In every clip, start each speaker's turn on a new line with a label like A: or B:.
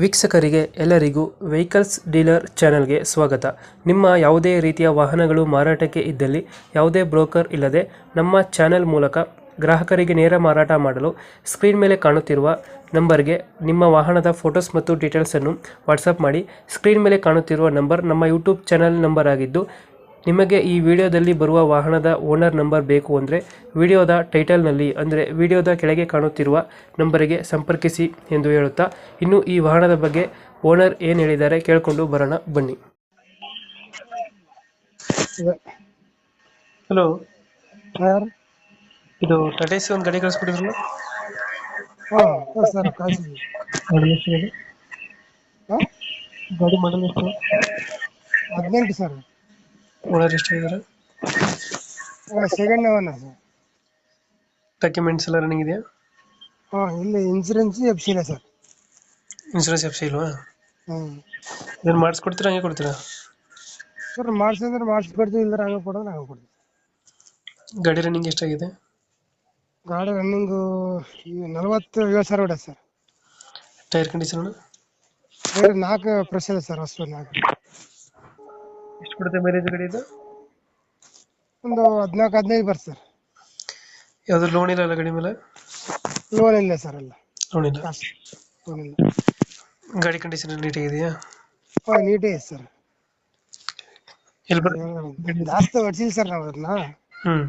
A: ವೀಕ್ಷಕರಿಗೆ ಎಲ್ಲರಿಗೂ vehicles dealer ಚಾನೆಲ್ಗೆ ಸ್ವಾಗತ. ನಿಮ್ಮ ಯಾವುದೇ ರೀತಿಯ ವಾಹನಗಳು ಮಾರಾಟಕ್ಕೆ ಇದ್ದಲ್ಲಿ ಯಾವುದೇ ಬ್ರೋಕರ್ ಇಲ್ಲದೆ ನಮ್ಮ ಚಾನೆಲ್ ಮೂಲಕ ಗ್ರಾಹಕರಿಗೆ ನೇರ ಮಾರಾಟ ಮಾಡಲು ಸ್ಕ್ರೀನ್ ಮೇಲೆ ಕಾಣುತ್ತಿರುವ ನಂಬರ್ಗೆ ನಿಮ್ಮ ವಾಹನದ ಫೋಟೋಸ್ ಮತ್ತು ಡೀಟೇಲ್ಸನ್ನು ವಾಟ್ಸಪ್ ಮಾಡಿ. ಸ್ಕ್ರೀನ್ ಮೇಲೆ ಕಾಣುತ್ತಿರುವ ನಂಬರ್ ನಮ್ಮ ಯೂಟ್ಯೂಬ್ ಚಾನೆಲ್ ನಂಬರ್ ಆಗಿದ್ದು, ನಿಮಗೆ ಈ ವಿಡಿಯೋದಲ್ಲಿ ಬರುವ ವಾಹನದ ಓನರ್ ನಂಬರ್ ಬೇಕು ಅಂದರೆ ವಿಡಿಯೋದ ಟೈಟಲ್ನಲ್ಲಿ ಅಂದರೆ ವಿಡಿಯೋದ ಕೆಳಗೆ ಕಾಣುತ್ತಿರುವ ನಂಬರಿಗೆ ಸಂಪರ್ಕಿಸಿ ಎಂದು ಹೇಳುತ್ತಾ, ಇನ್ನು ಈ ವಾಹನದ ಬಗ್ಗೆ ಓನರ್ ಏನು ಹೇಳಿದ್ದಾರೆ ಕೇಳಿಕೊಂಡು ಬರೋಣ ಬನ್ನಿ. ಹಲೋ, ಇದು ಟಾಟಾ ಎಸಿ ಒಂದು ಗಾಡಿ ಕಳಿಸ್ಕೊಟ್ಟಿದ್ರಲ್ಲ,
B: ಸರ್ ಕಳಿಸಿ.
A: ಗಾಡಿ ಎಷ್ಟಿದೆ? ಗಾಡಿ ಮಾಡಲ್ ಎಷ್ಟು?
B: 18 ಸರ್.
A: ಓನರ್ ಎಷ್ಟಿದ್ದಾರೆ?
B: Second owner sir.
A: ಡಾಕ್ಯುಮೆಂಟ್ಸ್ ಎಲ್ಲ ರನ್ನಿಂಗ್ ಇದೆಯಾ?
B: ಇಲ್ಲಿ ಇನ್ಸೂರೆನ್ಸ್ ಎಫ್ ಸಿ ಇಲ್ಲ ಸರ್.
A: ಇನ್ಶೂರೆನ್ಸ್ ಎಫ್ ಸಿ ಇಲ್ವಾ?
B: ಹ್ಞೂ
A: ಏನು ಮಾಡಿಸ್ಕೊಡ್ತೀರಾ ಹಂಗೆ ಕೊಡ್ತೀರಾ?
B: ಸರ್ ಮಾಡಿಸಿದ್ರೆ ಮಾಡಿಸ್ಕೊಡ್ತೀವಿ, ಇಲ್ಲದ್ರೆ ಹಂಗೆ ಕೊಡೋದ್ರೆ ಹಂಗೆ ಕೊಡ್ತೀವಿ.
A: ಗಾಡಿ ರನ್ನಿಂಗ್ ಎಷ್ಟಾಗಿದೆ?
B: ಗಾಡಿ ರನ್ನಿಂಗು 47,000 ಸಾವಿರ ಹೊಡೆ ಸರ್.
A: ಟೈರ್ ಕಂಡೀಷನ್
B: ಬೇರೆ 4 ಪ್ರೆಸ್ ಇದೆ ಸರ್, ಹೊಸ 4.
A: ಎಷ್ಟು ಕೊಡುತ್ತೆ ಮೈಲೇಜ್ ಗಾಡಿ ಇದು?
B: ಒಂದು 14-15 ಬರ್ತದೆ ಸರ್.
A: ಯಾವುದು ಲೋನ್ ಇಲ್ಲ ಅಲ್ಲ ಗಾಡಿ ಮೇಲೆ?
B: ಲೋನ್ ಇಲ್ಲ ಸರ್, ಎಲ್ಲ
A: ಲೋನ್ ಇಲ್ಲ.
B: ಕಾಸು ಲೋನ್ ಇಲ್ಲ.
A: ಗಾಡಿ ಕಂಡೀಷನ್ ನೀಟಾಗಿದೆಯಾ?
B: ನೀಟೇ ಇದೆ ಸರ್.
A: ಎಲ್ಲಿ
B: ಜಾಸ್ತಿ ಹೊಡ್ಸಿಲ್ಲ ಸರ್ ನಾವು ಅದನ್ನ.
A: ಹ್ಮ್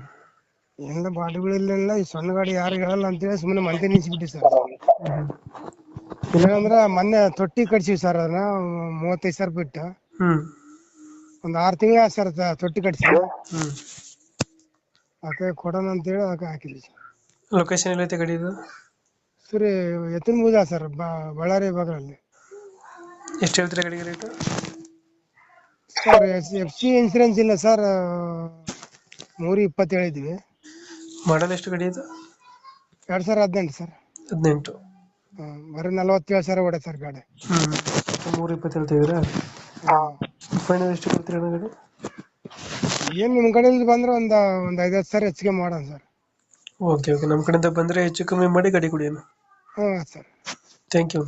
B: ಎಲ್ಲ ಬಾಡಿಗಳಿಲ್ಲ, ಈ ಸಣ್ಣ ಗಾಡಿ ಯಾರು ಹೇಳಲ್ಲ ಅಂತೇಳಿ ಸುಮ್ಮನೆ ಮಂದಿ ನಿಲ್ಸಿಬಿಟ್ಟಿ ಸರ್. ಇಲ್ಲಾಂದ್ರೆ ಮೊನ್ನೆ ತೊಟ್ಟಿ ಕಟ್ಸಿವಿ ಸರ್, ಅದನ್ನ 35 ಸಾವಿರ ಬಿಟ್ಟು
A: ಹ್ಮ್
B: ಒಂದು 6 ತಿಂಗಳ ಸರ್ ತೊಟ್ಟಿ ಕಟ್ಸಿ.
A: ಹ್ಮ್
B: ಅದಕ್ಕೆ ಕೊಡೋಣ ಅಂತೇಳಿ ಅದಕ್ಕೆ ಹಾಕಿದ್ವಿ ಸರ್.
A: ಲೊಕೇಶನ್ ಎಲ್ಲೈತೆ ಗಾಡಿ ಇದು?
B: ಸರ್ ಎತ್ತಿನಬೂದ ಸರ್, ಬಳ್ಳಾರಿ ಭಾಗದಲ್ಲಿ.
A: ಎಷ್ಟು ಹೇಳ್ತೀರಾ ಗಾಡಿಗೆ rate?
B: Sir F C insurance ಇಲ್ಲ ಸರ್, 320 ಹೇಳಿದ್ವಿ.
A: ಮಾಡಲ್ ಎಷ್ಟು ಗಾಡಿ ಇದು?
B: 2018 ಸರ್.
A: 18.
B: ಬರೀ 47 ಸಾವಿರ ಹೊಡೆ ಸರ್ ಗಾಡಿ.
A: 320 ಹೇಳ್ತಿದ್ದೀರಾ? ಫೈನಲ್ ಎಷ್ಟು ಕೊಡ್ತೀರಾ ಗಾಡಿ?
B: ಏನು ನಿಮ್ಮ ಕಡೆಯಿಂದ ಬಂದ್ರೆ ಒಂದು 5-10 ಸಾವಿರ ಹೆಚ್ಚಿಗೆ ಮಾಡೋಣ ಸರ್.
A: ಓಕೆ ಓಕೆ, ನಮ್ಮ ಕಡೆಯಿಂದ ಬಂದರೆ ಹೆಚ್ಚು ಕಮ್ಮಿ ಮಾಡಿ ಗಾಡಿ ಕೊಡಿ.
B: ಹ್ಞೂ ಸರ್.
A: Thank you.